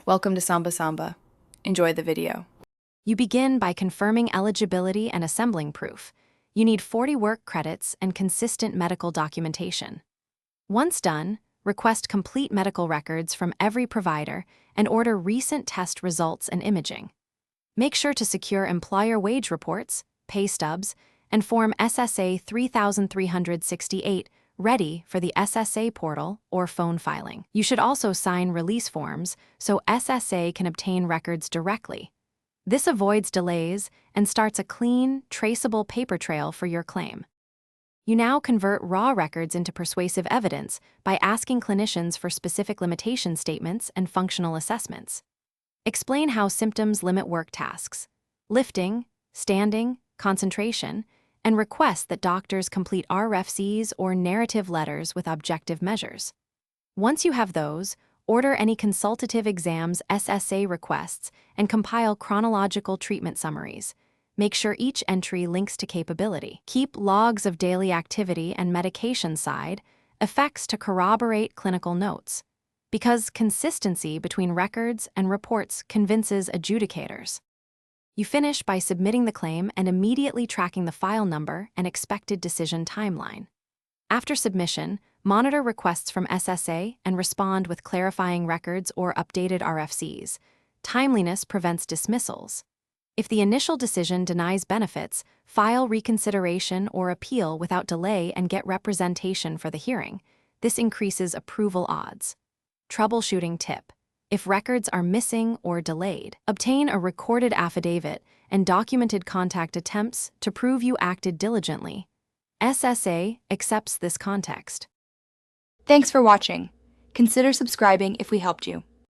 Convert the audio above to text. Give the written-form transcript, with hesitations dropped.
Welcome to Samba Samba. Enjoy the video. You begin by confirming eligibility and assembling proof. You need 40 work credits and consistent medical documentation. Once done, request complete medical records from every provider and order recent test results and imaging. Make sure to secure employer wage reports, pay stubs, and Form SSA 3368 ready for the SSA portal or phone filing. You should also sign release forms so SSA can obtain records directly. This avoids delays and starts a clean, traceable paper trail for your claim. You now convert raw records into persuasive evidence by asking clinicians for specific limitation statements and functional assessments. Explain how symptoms limit work tasks, lifting, standing, concentration, and request that doctors complete RFCs or narrative letters with objective measures. Once you have those, order any consultative exams SSA requests and compile chronological treatment summaries. Make sure each entry links to capability. Keep logs of daily activity and medication side effects to corroborate clinical notes, because consistency between records and reports convinces adjudicators. You finish by submitting the claim and immediately tracking the file number and expected decision timeline. After submission, monitor requests from SSA and respond with clarifying records or updated RFCs. Timeliness prevents dismissals. If the initial decision denies benefits, file reconsideration or appeal without delay and get representation for the hearing. This increases approval odds. Troubleshooting tip: if records are missing or delayed, obtain a recorded affidavit and documented contact attempts to prove you acted diligently. SSA accepts this context. Thanks for watching. Consider subscribing if we helped you.